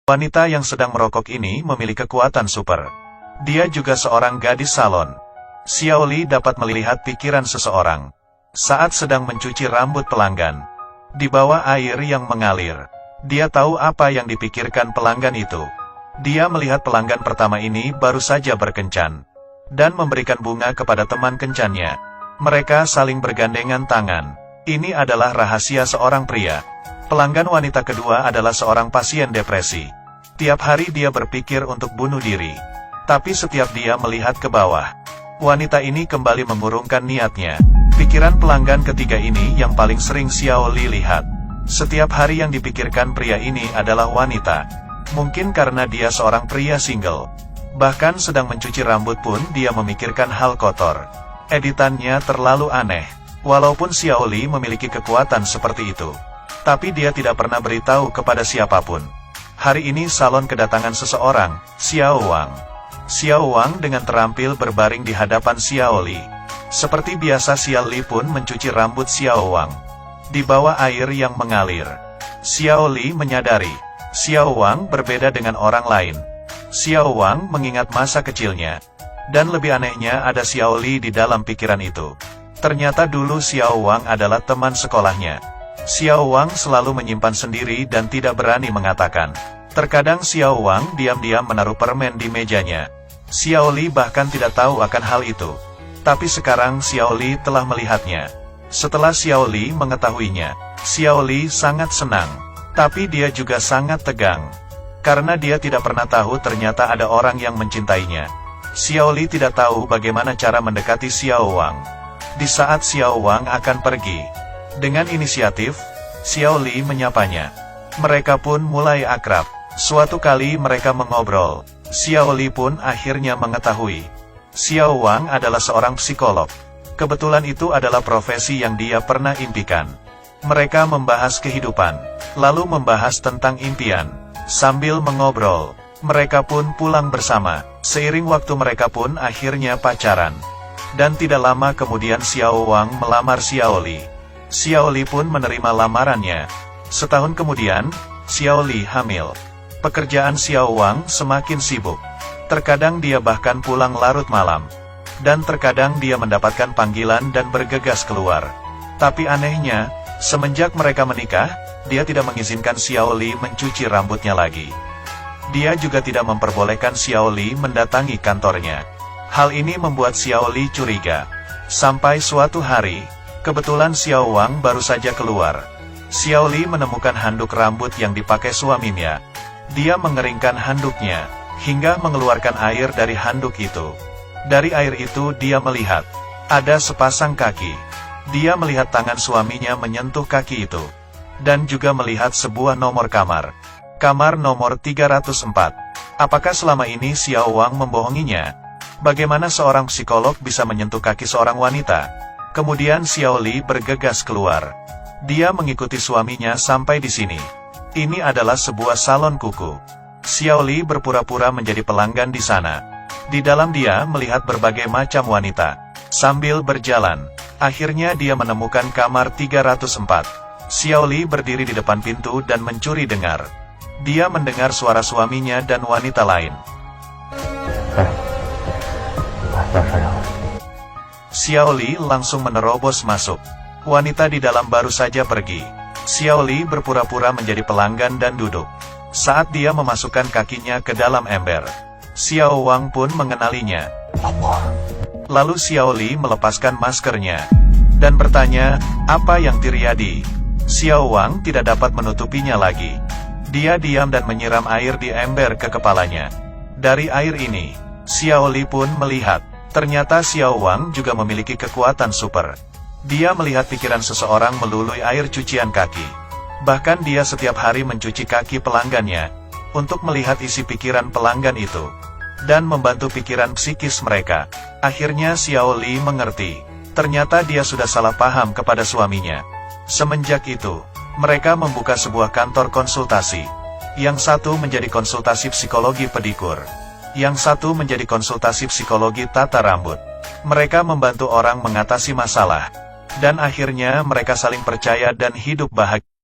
Wanita yang sedang merokok ini memiliki kekuatan super. Dia juga seorang gadis salon. Xiao Li dapat melihat pikiran seseorang saat sedang mencuci rambut pelanggan. Di bawah air yang mengalir, dia tahu apa yang dipikirkan pelanggan itu. Dia melihat pelanggan pertama ini baru saja berkencan dan memberikan bunga kepada teman kencannya. Mereka saling bergandengan tangan. Ini adalah rahasia seorang pria. Pelanggan wanita kedua adalah seorang pasien depresi. Tiap hari dia berpikir untuk bunuh diri. Tapi setiap dia melihat ke bawah, wanita ini kembali mengurungkan niatnya. Pikiran pelanggan ketiga ini yang paling sering Xiao Li lihat. Setiap hari yang dipikirkan pria ini adalah wanita. Mungkin karena dia seorang pria single. Bahkan sedang mencuci rambut pun dia memikirkan hal kotor. Editannya terlalu aneh. Walaupun Xiao Li memiliki kekuatan seperti itu, tapi dia tidak pernah beritahu kepada siapapun. Hari ini salon kedatangan seseorang, Xiao Wang. Xiao Wang dengan terampil berbaring di hadapan Xiao Li. Seperti biasa Xiao Li pun mencuci rambut Xiao Wang. Di bawah air yang mengalir, Xiao Li menyadari, Xiao Wang berbeda dengan orang lain. Xiao Wang mengingat masa kecilnya. Dan lebih anehnya ada Xiao Li di dalam pikiran itu. Ternyata dulu Xiao Wang adalah teman sekolahnya. Xiao Wang selalu menyimpan sendiri dan tidak berani mengatakan. Terkadang Xiao Wang diam-diam menaruh permen di mejanya. Xiao Li bahkan tidak tahu akan hal itu. Tapi sekarang Xiao Li telah melihatnya. Setelah Xiao Li mengetahuinya, Xiao Li sangat senang. Tapi dia juga sangat tegang. Karena dia tidak pernah tahu ternyata ada orang yang mencintainya. Xiao Li tidak tahu bagaimana cara mendekati Xiao Wang. Di saat Xiao Wang akan pergi, dengan inisiatif, Xiao Li menyapanya. Mereka pun mulai akrab. Suatu kali mereka mengobrol. Xiao Li pun akhirnya mengetahui. Xiao Wang adalah seorang psikolog. Kebetulan itu adalah profesi yang dia pernah impikan. Mereka membahas kehidupan, lalu membahas tentang impian. Sambil mengobrol, mereka pun pulang bersama. Seiring waktu mereka pun akhirnya pacaran. Dan tidak lama kemudian Xiao Wang melamar Xiao Li. Xiao Li pun menerima lamarannya. Setahun kemudian, Xiao Li hamil. Pekerjaan Xiao Wang semakin sibuk. Terkadang dia bahkan pulang larut malam. Dan terkadang dia mendapatkan panggilan dan bergegas keluar. Tapi anehnya, semenjak mereka menikah, dia tidak mengizinkan Xiao Li mencuci rambutnya lagi. Dia juga tidak memperbolehkan Xiao Li mendatangi kantornya. Hal ini membuat Xiao Li curiga. Sampai suatu hari, kebetulan Xiao Wang baru saja keluar. Xiao Li menemukan handuk rambut yang dipakai suaminya. Dia mengeringkan handuknya, hingga mengeluarkan air dari handuk itu. Dari air itu dia melihat, ada sepasang kaki. Dia melihat tangan suaminya menyentuh kaki itu. Dan juga melihat sebuah nomor kamar. Kamar nomor 304. Apakah selama ini Xiao Wang membohonginya? Bagaimana seorang psikolog bisa menyentuh kaki seorang wanita? Kemudian Xiao Li bergegas keluar. Dia mengikuti suaminya sampai di sini. Ini adalah sebuah salon kuku. Xiao Li berpura-pura menjadi pelanggan di sana. Di dalam dia melihat berbagai macam wanita. Sambil berjalan, akhirnya dia menemukan kamar 304. Xiao Li berdiri di depan pintu dan mencuri dengar. Dia mendengar suara suaminya dan wanita lain. Xiao Li langsung menerobos masuk. Wanita di dalam baru saja pergi. Xiao Li berpura-pura menjadi pelanggan dan duduk. Saat dia memasukkan kakinya ke dalam ember, Xiao Wang pun mengenalinya. Lalu Xiao Li melepaskan maskernya dan bertanya, apa yang terjadi? Xiao Wang tidak dapat menutupinya lagi. Dia diam dan menyiram air di ember ke kepalanya. Dari air ini, Xiao Li pun melihat, ternyata Xiao Wang juga memiliki kekuatan super. Dia melihat pikiran seseorang melalui air cucian kaki. Bahkan dia setiap hari mencuci kaki pelanggannya, untuk melihat isi pikiran pelanggan itu, dan membantu pikiran psikis mereka. Akhirnya Xiao Li mengerti, ternyata dia sudah salah paham kepada suaminya. Semenjak itu, mereka membuka sebuah kantor konsultasi. Yang satu menjadi konsultasi psikologi pedikur. Yang satu menjadi konsultasi psikologi tata rambut. Mereka membantu orang mengatasi masalah. Dan akhirnya mereka saling percaya dan hidup bahagia.